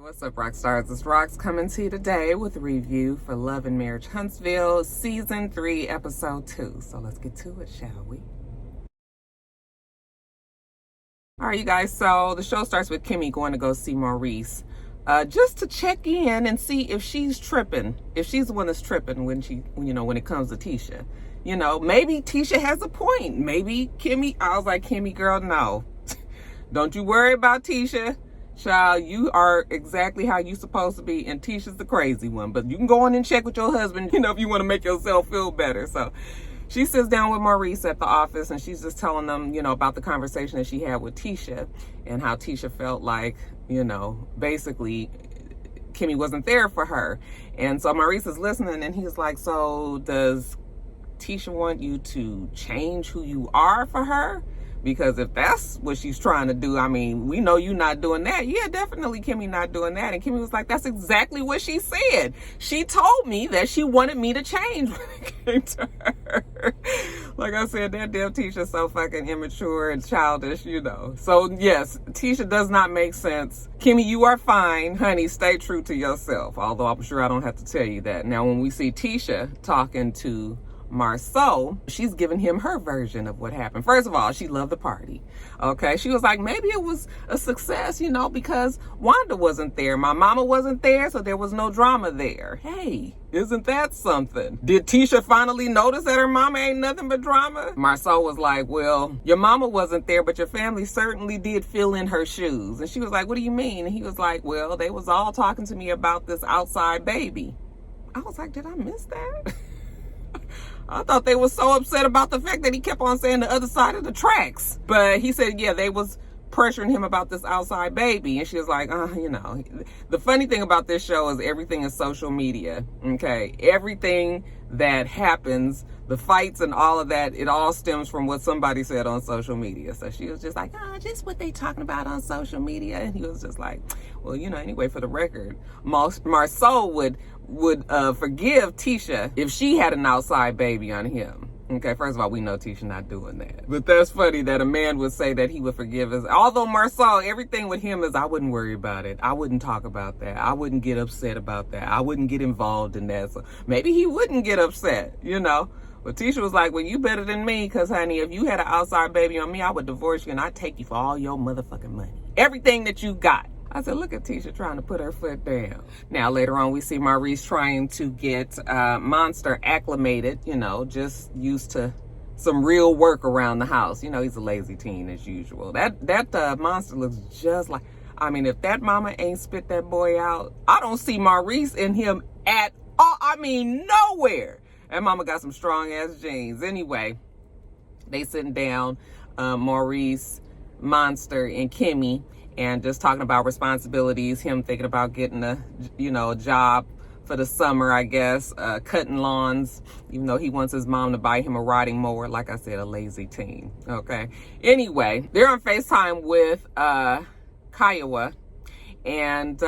What's up, Roxstars? It's Rox coming to you today with a review for Love and Marriage Huntsville, Season 3, Episode 2. So let's get to it, shall we? All right, you guys, so the show starts with Kimmy going to go see Maurice just to check in and see if she's tripping, if she's the one that's tripping when it comes to Tisha. You know, maybe Tisha has a point. Maybe Kimmy, I was like, Kimmy, girl, no. Don't you worry about Tisha. Child, you are exactly how you supposed to be, and Tisha's the crazy one. But you can go on and check with your husband, if you want to make yourself feel better. So she sits down with Maurice at the office, and she's just telling them, about the conversation that she had with Tisha and how Tisha felt like, basically Kimmy wasn't there for her. And so Maurice is listening, and he's like, so does Tisha want you to change who you are for her? Because if that's what she's trying to do, I mean, we know you're not doing that. Yeah, definitely Kimmy not doing that. And Kimmy was like, that's exactly what she said. She told me that she wanted me to change when it came to her. Like I said, that damn Tisha's so fucking immature and childish, So yes, Tisha does not make sense. Kimmy, you are fine. Honey, stay true to yourself. Although I'm sure I don't have to tell you that. Now, when we see Tisha talking to Marsau, she's giving him her version of what happened. First of all, she loved the party. Okay, she was like, maybe it was a success, because Wanda wasn't there. My mama wasn't there, so there was no drama there. Hey, isn't that something? Did Tisha finally notice that her mama ain't nothing but drama? Marsau was like, well, your mama wasn't there, but your family certainly did fill in her shoes. And she was like, what do you mean? And he was like, well, they was all talking to me about this outside baby. I was like, did I miss that? I thought they were so upset about the fact that he kept on saying the other side of the tracks. But he said, yeah, they was pressuring him about this outside baby. And she was like, The funny thing about this show is everything is social media, okay? Everything that happens, the fights and all of that, it all stems from what somebody said on social media. So she was just like, just what they talking about on social media. And he was just like, well, anyway, for the record, Marsau would forgive Tisha if she had an outside baby on him. Okay, first of all, we know Tisha not doing that. But that's funny that a man would say that he would forgive us. Although Marsau, everything with him is, I wouldn't worry about it. I wouldn't talk about that. I wouldn't get upset about that. I wouldn't get involved in that. So maybe he wouldn't get upset, But Tisha was like, well, you better than me, because, honey, if you had an outside baby on me, I would divorce you and I'd take you for all your motherfucking money. Everything that you got. I said, look at Tisha trying to put her foot down. Now, later on, we see Maurice trying to get Monster acclimated, just used to some real work around the house. He's a lazy teen as usual. That Monster looks just like, if that mama ain't spit that boy out, I don't see Maurice in him at all. Nowhere. That mama got some strong ass jeans. Anyway, they sitting down, Maurice, Monster, and Kimmy, and just talking about responsibilities, him thinking about getting a job for the summer, I guess, cutting lawns, even though he wants his mom to buy him a riding mower. Like I said, a lazy teen, okay? Anyway, they're on FaceTime with Kiowa, and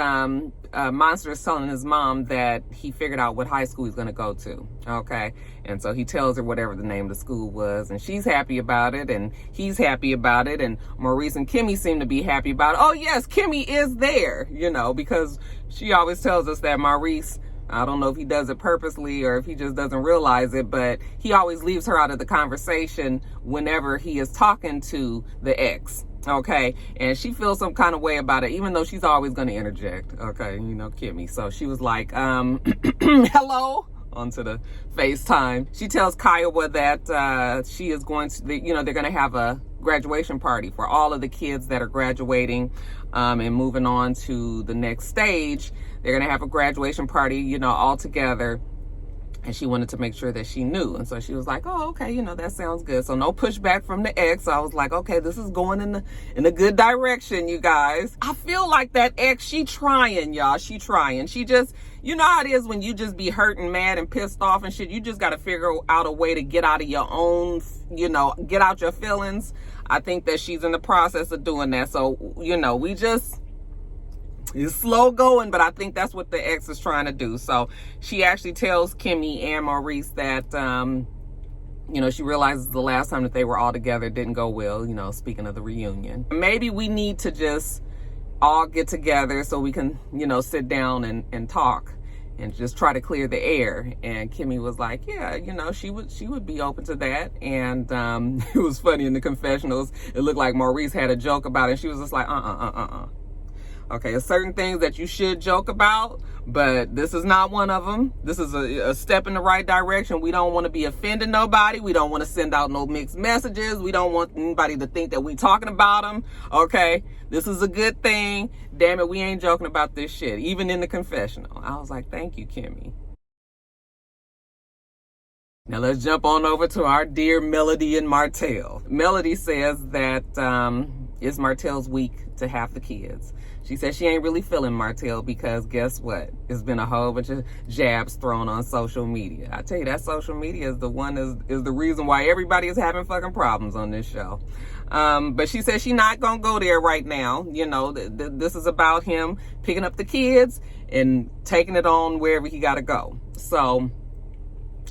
Monster is telling his mom that he figured out what high school he's going to go to, okay? And so he tells her whatever the name of the school was, and she's happy about it, and he's happy about it, and Maurice and Kimmy seem to be happy about it. Oh, yes, Kimmy is there, because she always tells us that Maurice, I don't know if he does it purposely or if he just doesn't realize it, but he always leaves her out of the conversation whenever he is talking to the ex. Okay, and she feels some kind of way about it, even though she's always going to interject. Okay, Kimmy. So she was like, hello, onto the FaceTime. She tells Kiowa that she is going to, they're going to have a graduation party for all of the kids that are graduating and moving on to the next stage. They're going to have a graduation party, all together. And she wanted to make sure that she knew. And so she was like, oh, okay, that sounds good. So no pushback from the ex. So I was like, okay, this is going in a good direction, you guys. I feel like that ex, she trying, y'all. She trying. She just, how it is when you just be hurt and mad and pissed off and shit. You just got to figure out a way to get out of your own, get out your feelings. I think that she's in the process of doing that. So, we just... It's slow going, but I think that's what the ex is trying to do. So she actually tells Kimmy and Maurice that, she realizes the last time that they were all together didn't go well, speaking of the reunion. Maybe we need to just all get together so we can, you know, sit down and talk and just try to clear the air. And Kimmy was like, yeah, you know, she would be open to that. And it was funny in the confessionals. It looked like Maurice had a joke about it. And she was just like, okay, there's certain things that you should joke about, but this is not one of them. This is a step in the right direction. We don't want to be offending nobody. We don't want to send out no mixed messages. We don't want anybody to think that we talking about them. Okay, this is a good thing. Damn it, we ain't joking about this shit, even in the confessional. I was like, thank you, Kimmy. Now let's jump on over to our dear Melody and Martell. Melody says that it's Martell's week to have the kids. She says she ain't really feeling Martell because guess what? It's been a whole bunch of jabs thrown on social media. I tell you, that social media is the reason why everybody is having fucking problems on this show. But she says she's not gonna go there right now. You know, this is about him picking up the kids and taking it on wherever he gotta go. So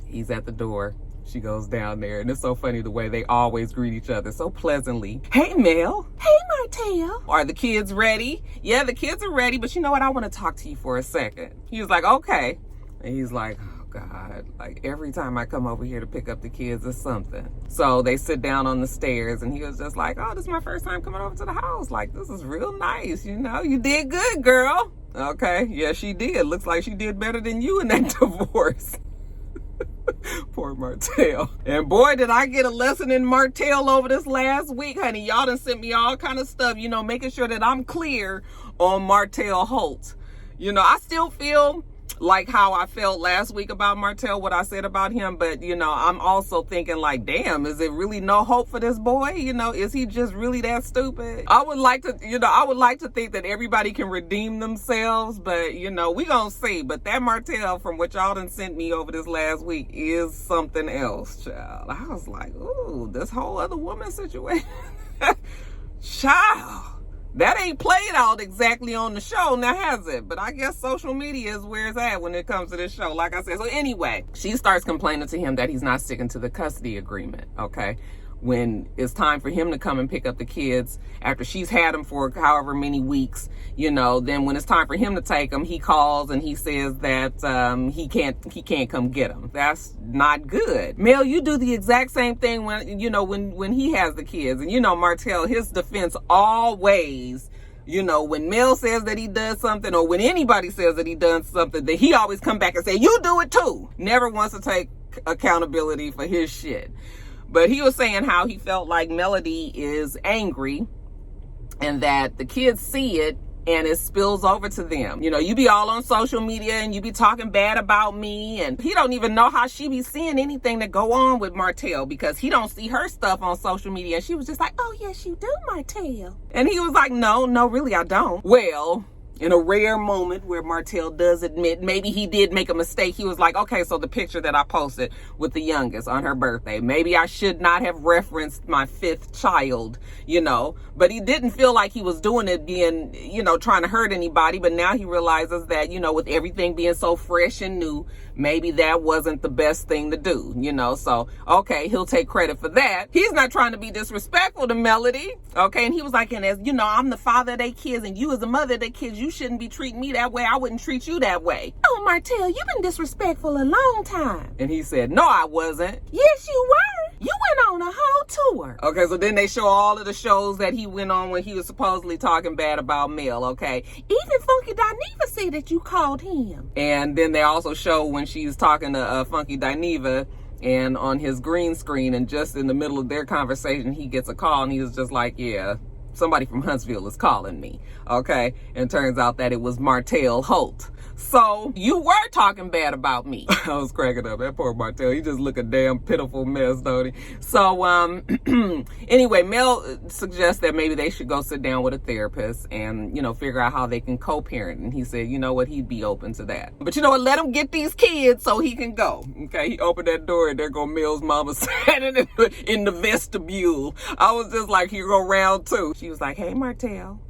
he's at the door. She goes down there, and it's so funny the way they always greet each other so pleasantly. Hey, Mel. Hey, Martell. Are the kids ready? Yeah, the kids are ready, but you know what? I want to talk to you for a second. He was like, okay. And he's like, oh, God. Like, every time I come over here to pick up the kids, it's something. So they sit down on the stairs, and he was just like, oh, this is my first time coming over to the house. Like, this is real nice, you know? You did good, girl. Okay, yeah, she did. Looks like she did better than you in that divorce. Poor Martell. And boy, did I get a lesson in Martell over this last week, honey. Y'all done sent me all kind of stuff, you know, making sure that I'm clear on Martell Holt. You know, I still feel like how I felt last week about Martell, what I said about him, but you know, I'm also thinking like, damn, is it really no hope for this boy? You know, is he just really that stupid? I would like to think that everybody can redeem themselves, but you know, we gonna see. But that Martell from what y'all done sent me over this last week is something else, child. I was like, ooh, this whole other woman situation. Child. That ain't played out exactly on the show, now has it? But I guess social media is where it's at when it comes to this show, like I said. So anyway, she starts complaining to him that he's not sticking to the custody agreement, okay? When it's time for him to come and pick up the kids after she's had them for however many weeks, you know, then when it's time for him to take them, he calls and he says that he can't come get them. That's not good. Mel, you do the exact same thing when, you know, when he has the kids. And you know, Martell, his defense always, you know, when Mel says that he does something or when anybody says that he does something, that he always come back and say, you do it too. Never wants to take accountability for his shit. But he was saying how he felt like Melody is angry and that the kids see it and it spills over to them. You know, you be all on social media and you be talking bad about me, and he don't even know how she be seeing anything that go on with Martell because he don't see her stuff on social media. And she was just like, oh yes, you do, Martell. And he was like, no, really I don't. Well, in a rare moment where Martell does admit maybe he did make a mistake, he was like, okay, so the picture that I posted with the youngest on her birthday, maybe I should not have referenced my 5th child, you know, but he didn't feel like he was doing it being, you know, trying to hurt anybody. But now he realizes that, you know, with everything being so fresh and new, maybe that wasn't the best thing to do, you know. So, okay, he'll take credit for that. He's not trying to be disrespectful to Melody, okay? And he was like, and as you know, I'm the father of their kids, and you as the mother of their kids, you shouldn't be treating me that way. I wouldn't treat you that way. Oh, Martell, you've been disrespectful a long time. And he said, no, I wasn't. Yes, you were. You went on a whole tour. Okay, so then they show all of the shows that he went on when he was supposedly talking bad about Mel, okay? Even Funky Dineva said that you called him. And then they also show when she's talking to Funky Dineva and on his green screen, and just in the middle of their conversation, he gets a call and he was just like, yeah, somebody from Huntsville is calling me, okay? And turns out that it was Martell Holt. So you were talking bad about me. I was cracking up. That poor Martell, he just look a damn pitiful mess, don't he? So anyway, Mel suggests that maybe they should go sit down with a therapist and, you know, figure out how they can co-parent. And he said, you know what, he'd be open to that. But you know what, let him get these kids so he can go. Okay, he opened that door and there go Mel's mama standing in the vestibule. I was just like, here go round 2. She was like, hey, Martell.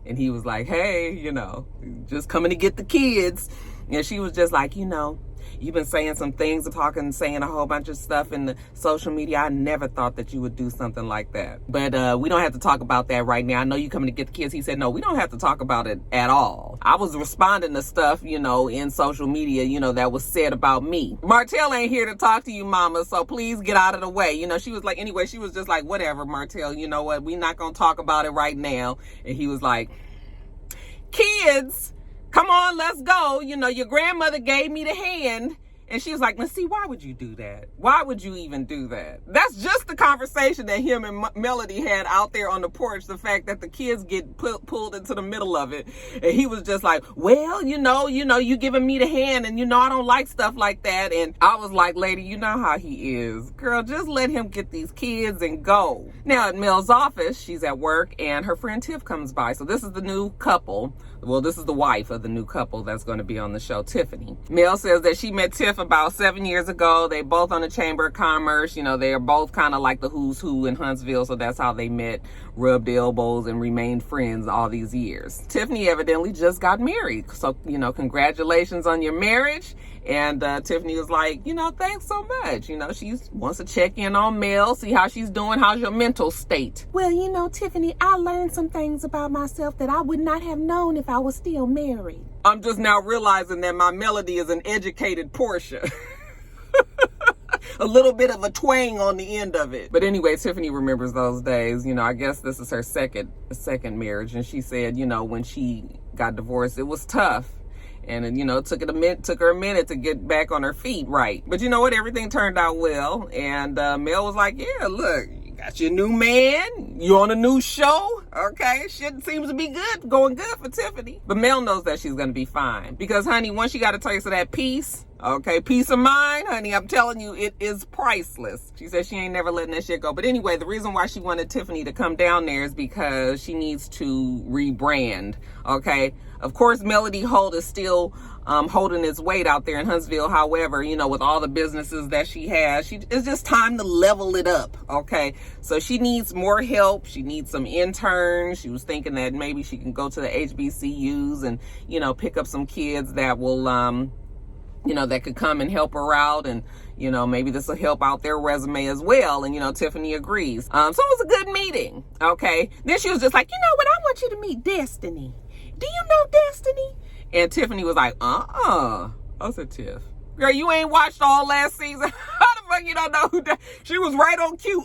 And he was like, hey, you know, just coming to get the kids. And she was just like, you know, you've been saying some things, talking, saying a whole bunch of stuff in the social media. I never thought that you would do something like that. But we don't have to talk about that right now. I know you coming to get the kids. He said, no, we don't have to talk about it at all. I was responding to stuff, you know, in social media, you know, that was said about me. Martell ain't here to talk to you, mama, so please get out of the way. You know, she was like, anyway, she was just like, whatever, Martell, you know what? We're not going to talk about it right now. And he was like, kids, come on, let's go. You know, your grandmother gave me the hand. And she was like, now see, why would you do that? Why would you even do that? That's just the conversation that him and Melody had out there on the porch. The fact that the kids get pulled into the middle of it. And he was just like, well, you know, you giving me the hand and, you know, I don't like stuff like that. And I was like, lady, you know how he is. Girl, just let him get these kids and go. Now at Mel's office, she's at work and her friend Tiff comes by. So this is the new couple. Well, this is the wife of the new couple that's going to be on the show, Tiffany. Mel says that she met Tiff about 7 years ago. They both on the Chamber of Commerce. You know, they are both kind of like the who's who in Huntsville. So that's how they met, rubbed elbows, and remained friends all these years. Tiffany evidently just got married. So, you know, congratulations on your marriage. And Tiffany was like, you know, thanks so much. You know, she wants to check in on Mel, see how she's doing. How's your mental state? Well, you know, Tiffany, I learned some things about myself that I would not have known if I was still married. I'm just now realizing that my Melody is an educated Portia. A little bit of a twang on the end of it. But anyway, Tiffany remembers those days. You know, I guess this is her second marriage. And she said, you know, when she got divorced, it was tough. And, you know, it took her a minute to get back on her feet right. But you know what? Everything turned out well. And Mel was like, yeah, look, you got your new man. You on a new show. Okay, shit seems to be good, going good for Tiffany. But Mel knows that she's going to be fine. Because, honey, once she got a taste of that peace, okay, peace of mind, honey, I'm telling you, it is priceless. She said she ain't never letting that shit go. But anyway, the reason why she wanted Tiffany to come down there is because she needs to rebrand, okay? Of course, Melody Holt is still holding its weight out there in Huntsville. However, you know, with all the businesses that she has, it's just time to level it up, okay? So she needs more help. She needs some interns. She was thinking that maybe she can go to the HBCUs and, you know, pick up some kids that will, you know, that could come and help her out. And, you know, maybe this will help out their resume as well. And, you know, Tiffany agrees. So it was a good meeting, okay? Then she was just like, you know what? I want you to meet Destiny. Do you know Destiny? And Tiffany was like, I said, Tiff, girl, you ain't watched all last season. How the fuck you don't know who she was right on cue.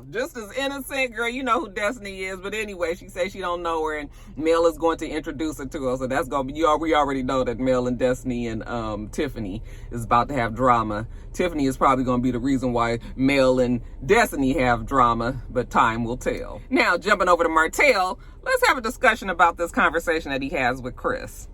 Just as innocent, girl, you know who Destiny is. But anyway, she says she don't know her, and Mel is going to introduce her to her. So that's going to be, we already know that Mel and Destiny and Tiffany is about to have drama. Tiffany is probably going to be the reason why Mel and Destiny have drama, but time will tell. Now, jumping over to Martell, let's have a discussion about this conversation that he has with Chris.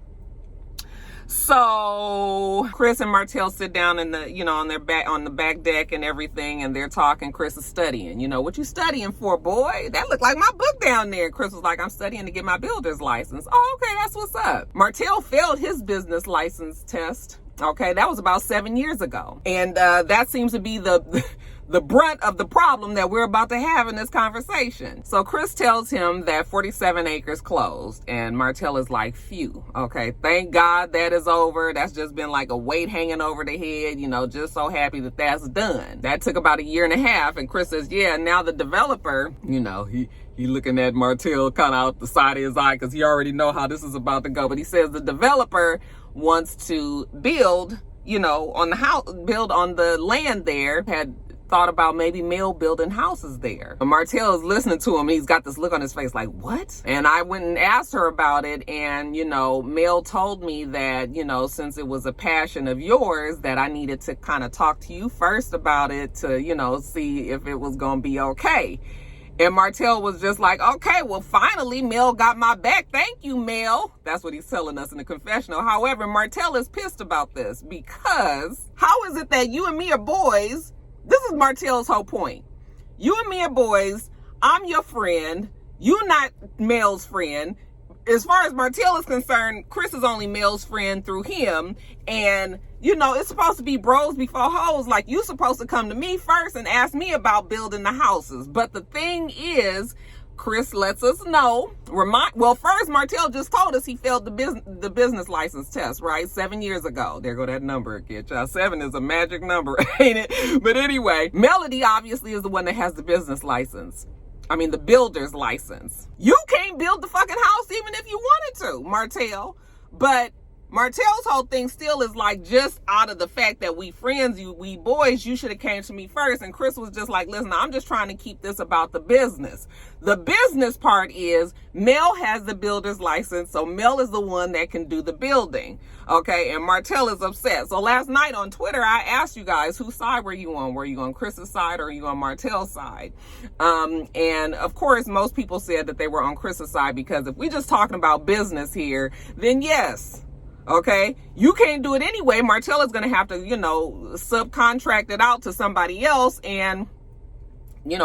So Chris and Martell sit down in the, you know, on the back deck and everything, and they're talking. Chris is studying. You know, what you studying for, boy? That looked like my book down there. Chris was like, I'm studying to get my builder's license. Oh, okay, that's what's up. Martell failed his business license test. Okay, that was about 7 years ago. And that seems to be the brunt of the problem that we're about to have in this conversation. So Chris tells him that 47 acres closed, and Martell is like, phew, okay, thank God that is over. That's just been like a weight hanging over the head, you know, just so happy that that's done. That took about 1.5 years, and Chris says, yeah, now the developer, you know, he looking at Martell kind of out the side of his eye because he already know how this is about to go. But he says the developer wants to build, you know, on the house, build on the land there, had thought about maybe Mel building houses there. But Martell is listening to him, and he's got this look on his face like, what? And I went and asked her about it, and, you know, Mel told me that, you know, since it was a passion of yours, that I needed to kind of talk to you first about it to, you know, see if it was going to be okay. And Martell was just like, okay, well, finally, Mel got my back. Thank you, Mel. That's what he's telling us in the confessional. However, Martell is pissed about this because how is it that you and me are boys? This is Martell's whole point. You and me are boys. I'm your friend. You're not Mel's friend. As far as Martell is concerned, Chris is only Mel's friend through him. And, you know, it's supposed to be bros before hoes. Like, you're supposed to come to me first and ask me about building the houses. But the thing is, Chris lets us know. Well, first, Martell just told us he failed the business license test, right? 7 years ago. There go that number again, child. 7 is a magic number, ain't it? But anyway, Melody obviously is the one that has the business license. I mean, the builder's license. You can't build the fucking house even if you wanted to, Martell. But Martell's whole thing still is like, just out of the fact that we friends, we boys, you should have came to me first. And Chris was just like, listen, I'm just trying to keep this about the business. The business part is Mel has the builder's license, so Mel is the one that can do the building. Okay, and Martell is upset. So last night on Twitter, I asked you guys, whose side were you on? Were you on Chris's side or are you on Martell's side? And of course, most people said that they were on Chris's side, because if we're just talking about business here, then yes. Okay, you can't do it anyway. Martell is going to have to, subcontract it out to somebody else and,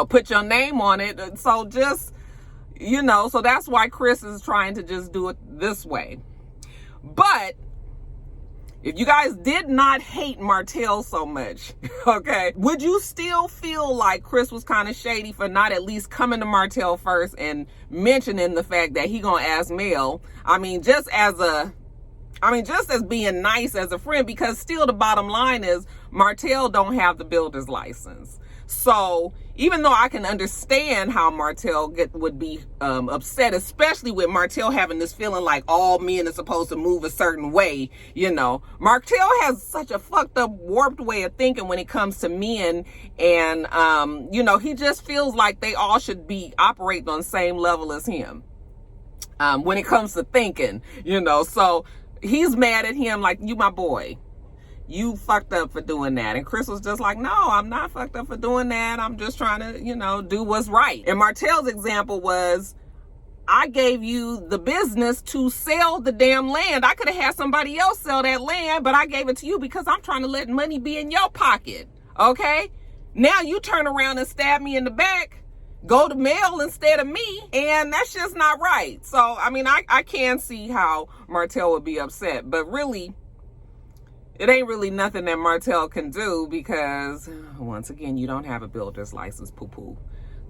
put your name on it. So just, so that's why Chris is trying to just do it this way. But if you guys did not hate Martell so much, okay, would you still feel like Chris was kind of shady for not at least coming to Martell first and mentioning the fact that he going to ask Mel? I mean, just as being nice as a friend, because still the bottom line is Martell don't have the builder's license. So even though I can understand how Martell would be upset, especially with Martell having this feeling like all men are supposed to move a certain way, Martell has such a fucked up, warped way of thinking when it comes to men. And, he just feels like they all should be operating on the same level as him when it comes to thinking, so he's mad at him like, you my boy, you fucked up for doing that. And Chris was just like, no, I'm not fucked up for doing that. I'm just trying to, do what's right. And Martell's example was, I gave you the business to sell the damn land. I could have had somebody else sell that land, but I gave it to you because I'm trying to let money be in your pocket. Okay? Now you turn around and stab me in the back, go to Mel instead of me, and that's just not right. So, I mean, I can see how Martell would be upset, but really, it ain't really nothing that Martell can do, because, once again, you don't have a builder's license, poo-poo.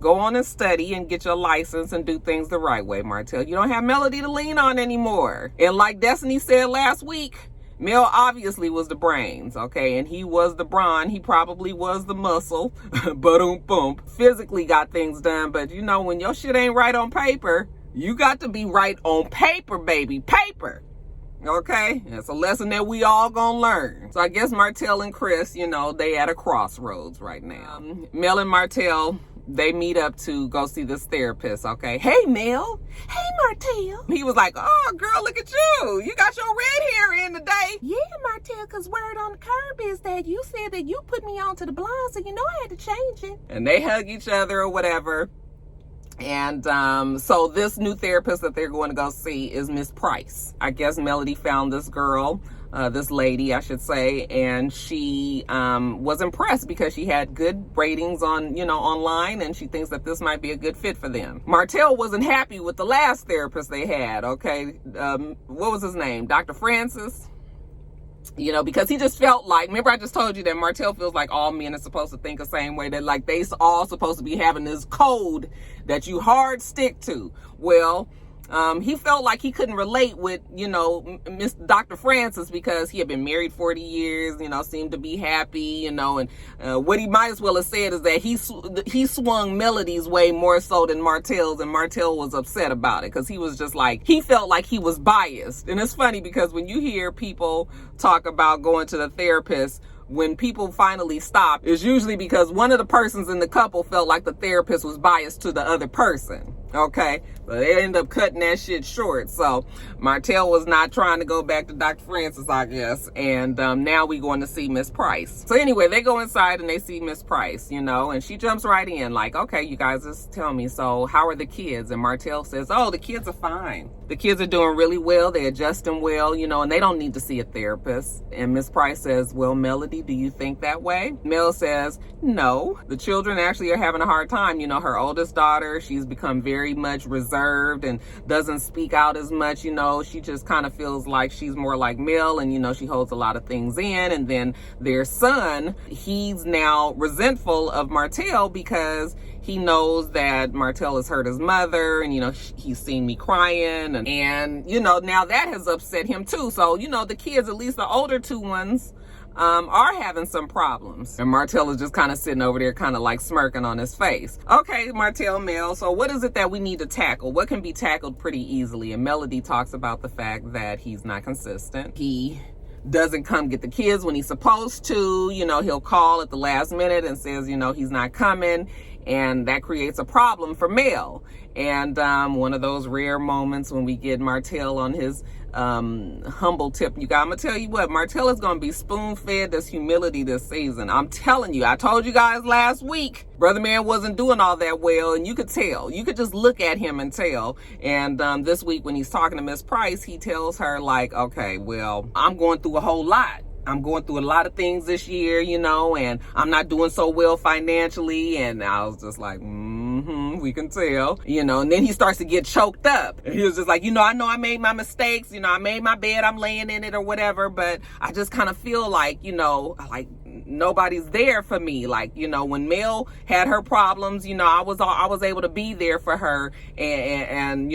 Go on and study and get your license and do things the right way, Martell. You don't have Melody to lean on anymore. And like Destiny said last week, Mel obviously was the brains, okay? And he was the brawn. He probably was the muscle. Boom. Physically got things done. But, when your shit ain't right on paper, you got to be right on paper, baby. Paper. Okay? It's a lesson that we all gonna learn. So I guess Martell and Chris, they at a crossroads right now. Mel and Martell, they meet up to go see this therapist, okay? Hey, Mel. Hey, Martell. He was like, oh, girl, look at you. You got your red hair in today. Yeah, Martell, because word on the curb is that you said that you put me on to the blonde, so I had to change it. And they hug each other or whatever. And so this new therapist that they're going to go see is Miss Price. I guess Melody found this girl, this lady, I should say, and she was impressed because she had good ratings on, online, and she thinks that this might be a good fit for them. Martell wasn't happy with the last therapist they had, okay? What was his name? Dr. Francis? Because he just felt like, remember I just told you that Martell feels like all men are supposed to think the same way, that like they all supposed to be having this code that you hard stick to. Well, he felt like he couldn't relate with, Miss Dr. Francis, because he had been married 40 years, seemed to be happy, and what he might as well have said is that he swung Melody's way more so than Martell's, and Martell was upset about it because he was just like, he felt like he was biased. And it's funny because when you hear people talk about going to the therapist, when people finally stop, it's usually because one of the persons in the couple felt like the therapist was biased to the other person. Okay, but they end up cutting that shit short. So Martell was not trying to go back to Dr. Francis, I guess. And now we going to see Miss Price. So anyway, they go inside and they see Miss Price, and she jumps right in like, okay, you guys just tell me, so how are the kids? And Martell says, oh, the kids are fine. The kids are doing really well. They're adjusting well, and they don't need to see a therapist. And Miss Price says, well, Melody, do you think that way? Mel says, no. The children actually are having a hard time. Her oldest daughter, she's become very very much reserved and doesn't speak out as much. She just kind of feels like she's more like Mel, and she holds a lot of things in. And then their son, he's now resentful of Martell because he knows that Martell has hurt his mother, and he's seen me crying, and now that has upset him too. So the kids, at least the older two ones, are having some problems. And Martell is just kind of sitting over there kind of like smirking on his face. Okay, Martell, Mel, so what is it that we need to tackle? What can be tackled pretty easily? And Melody talks about the fact that he's not consistent. He doesn't come get the kids when he's supposed to. He'll call at the last minute and says, he's not coming. And that creates a problem for Mel. And one of those rare moments when we get Martell on his humble tip. I'm gonna tell you what, Martell is gonna be spoon-fed this humility this season. I'm telling you, I told you guys last week, Brother Man wasn't doing all that well, and you could tell. You could just look at him and tell. And this week when he's talking to Miss Price, he tells her like, okay, well, I'm going through a whole lot. I'm going through a lot of things this year, and I'm not doing so well financially. And I was just like, we can tell, and then he starts to get choked up. And he was just like, I know I made my mistakes. I made my bed, I'm laying in it or whatever. But I just kind of feel like, like nobody's there for me. Like, when Mel had her problems, I was able to be there for her. And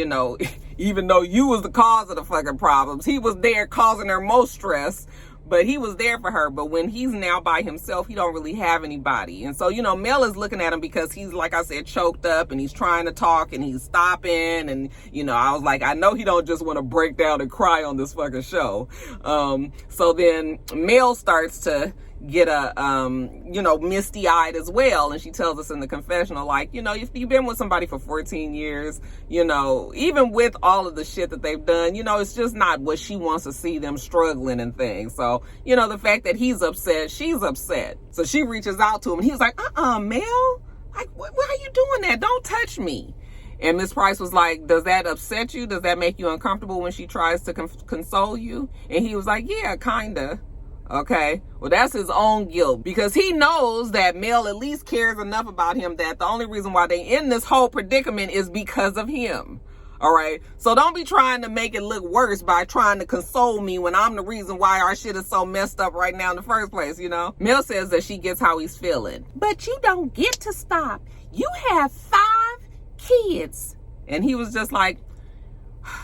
even though you was the cause of the fucking problems, he was there causing her most stress. But he was there for her. But when he's now by himself, he don't really have anybody. And so, Mel is looking at him because he's, like I said, choked up, and he's trying to talk, and he's stopping. And, I was like, I know he don't just want to break down and cry on this fucking show. So then Mel starts to get misty-eyed as well. And she tells us in the confessional, like, if you've been with somebody for 14 years, even with all of the shit that they've done, it's just not what she wants to see them struggling and things. So, the fact that he's upset, she's upset. So she reaches out to him, and he's like, Mel, like, why are you doing that? Don't touch me. And Miss Price was like, does that upset you? Does that make you uncomfortable when she tries to console you? And he was like, yeah, kinda. Okay, well, that's his own guilt, because he knows that Mel at least cares enough about him that the only reason why they in this whole predicament is because of him. All right, so don't be trying to make it look worse by trying to console me when I'm the reason why our shit is so messed up right now in the first place, Mel says that she gets how he's feeling. But you don't get to stop. You have 5 kids. And he was just like,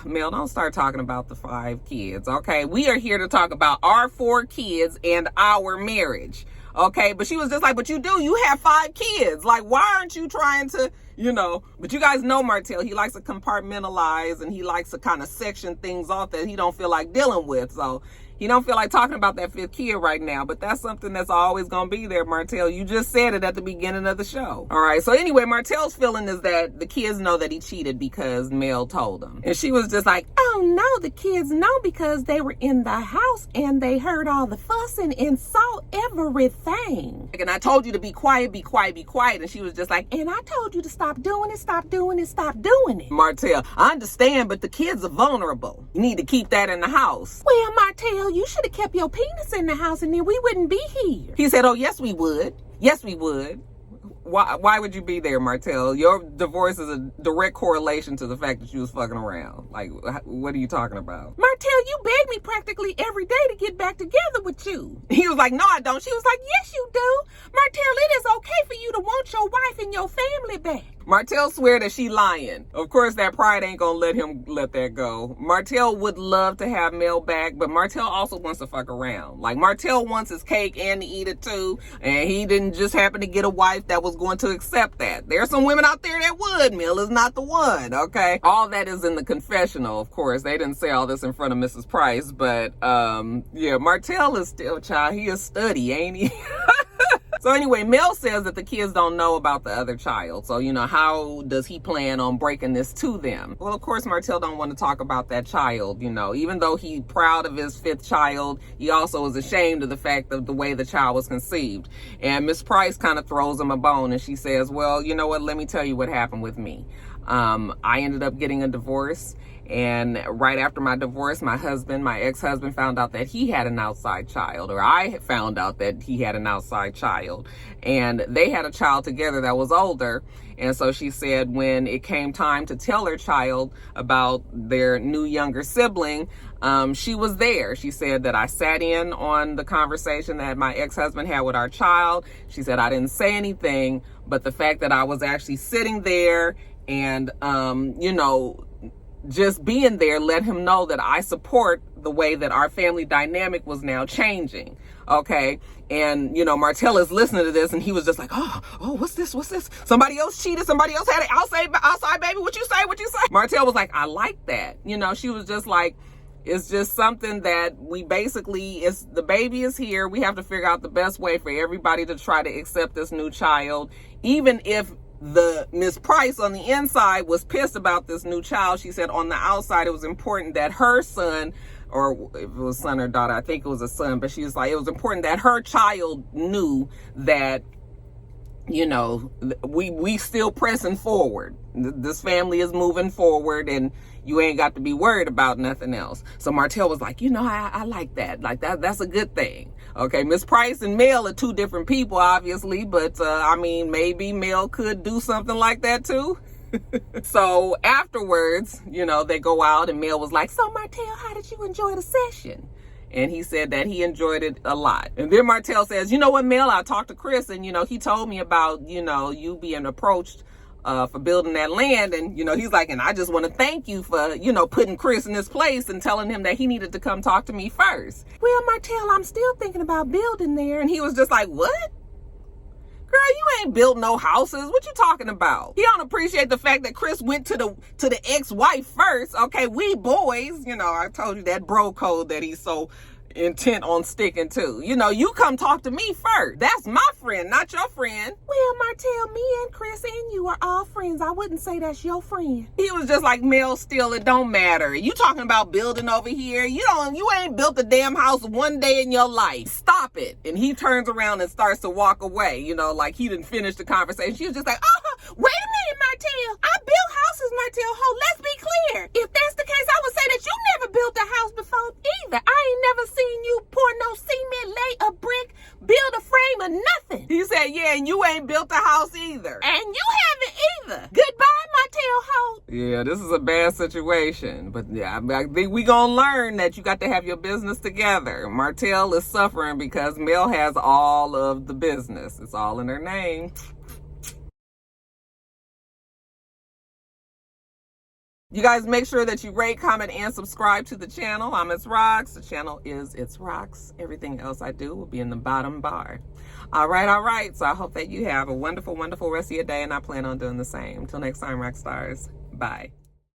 Mel, don't start talking about the 5 kids, okay? We are here to talk about our 4 kids and our marriage, okay? But she was just like, but you have 5 kids. Like, why aren't you trying to, But you guys know Martell, he likes to compartmentalize, and he likes to kind of section things off that he don't feel like dealing with. So he don't feel like talking about that 5th kid right now, but that's something that's always going to be there, Martell. You just said it at the beginning of the show. All right, so anyway, Martell's feeling is that the kids know that he cheated because Mel told them. And she was just like, oh no, the kids know because they were in the house and they heard all the fussing and saw everything. And I told you to be quiet, be quiet, be quiet. And she was just like, and I told you to stop doing it, stop doing it, stop doing it. Martell, I understand, but the kids are vulnerable. You need to keep that in the house. Well, Martell, you should have kept your penis in the house and then we wouldn't be here. He said, oh, yes, we would. Yes, we would. Why would you be there, Martell? Your divorce is a direct correlation to the fact that you was fucking around. Like, what are you talking about? Martell, you beg me practically every day to get back together with you. He was like, no, I don't. She was like, yes, you do. Martell, it is okay for you to want your wife and your family back. Martell swear that she lying. Of course, that pride ain't gonna let him let that go. Martell would love to have Mel back, but Martell also wants to fuck around. Like, Martell wants his cake and to eat it too, and he didn't just happen to get a wife that was going to accept that. There's some women out there that would. Mel is not the one, okay? All that is in the confessional, of course. They didn't say all this in front of Mrs. Price, but yeah, Martell is still, child, he a study, ain't he? So anyway, Mel says that the kids don't know about the other child. So, how does he plan on breaking this to them? Well, of course, Martell don't want to talk about that child, Even though he's proud of his 5th child, he also is ashamed of the fact of the way the child was conceived. And Miss Price kind of throws him a bone, and she says, well, you know what? Let me tell you what happened with me. I ended up getting a divorce, And right after my divorce, my ex-husband found out that he had an outside child, or I found out that he had an outside child, and they had a child together that was older. And so she said when it came time to tell her child about their new younger sibling, she was there. She said that I sat in on the conversation that my ex-husband had with our child. She said I didn't say anything, but the fact that I was actually sitting there and, you know, just being there let him know that I support the way that our family dynamic was now changing. Okay. And, you know, Martell is listening to this and he was just like, oh, what's this? Somebody else cheated. Somebody else had it. Outside, baby. What you say? Martell was like, I like that. You know, she was just like, it's just something that we basically, the baby is here. We have to figure out the best way for everybody to try to accept this new child, even if the Miss Price on the inside was pissed about this new child. She said on the outside, it was important that her son, or if it was son or daughter, I think it was a son, but she was like, it was important that her child knew that, you know, we still pressing forward. This family is moving forward and you ain't got to be worried about nothing else. So Martell was like, you know, I like that. Like that's a good thing. Okay, Miss Price and Mel are two different people, obviously, but I mean, maybe Mel could do something like that too. So afterwards, you know, they go out and Mel was like, so Martell, how did you enjoy the session? And he said that he enjoyed it a lot. And then Martell says, you know what, Mel, I talked to Chris and, you know, he told me about, you know, you being approached for building that land. And, you know, he's like, and I just want to thank you for, you know, putting Chris in his place and telling him that he needed to come talk to me first. Well, Martell, I'm still thinking about building there. And he was just like, what? Girl, you ain't built no houses. What you talking about? He don't appreciate the fact that Chris went to the ex-wife first. Okay, we boys, you know, I told you that bro code that he's so intent on sticking to. You know, you come talk to me first. That's my friend, not your friend. Well, Martell, me and Chris and you are all friends. I wouldn't say that's your friend. He was just like, Mel, still, it don't matter. You talking about building over here. You ain't built a damn house one day in your life. Stop it. And he turns around and starts to walk away, you know, like he didn't finish the conversation. She was just like, wait a minute, Martell. I built houses, Martell. Let's be clear. If that's the case, I would say that you never built a house before either. I ain't never seen you pour no cement, lay a brick, build a frame, or nothing. He said, yeah, and you ain't built a house either. And you haven't either. Goodbye, Martell Holt. Yeah, this is a bad situation. But yeah, I think we gonna learn that you got to have your business together. Martell is suffering because Mel has all of the business. It's all in her name. You guys make sure that you rate, comment, and subscribe to the channel. I'm itsrox. The channel is itsrox. Everything else I do will be in the bottom bar. All right. So I hope that you have a wonderful, wonderful rest of your day, and I plan on doing the same. Until next time, Roxstars. Bye.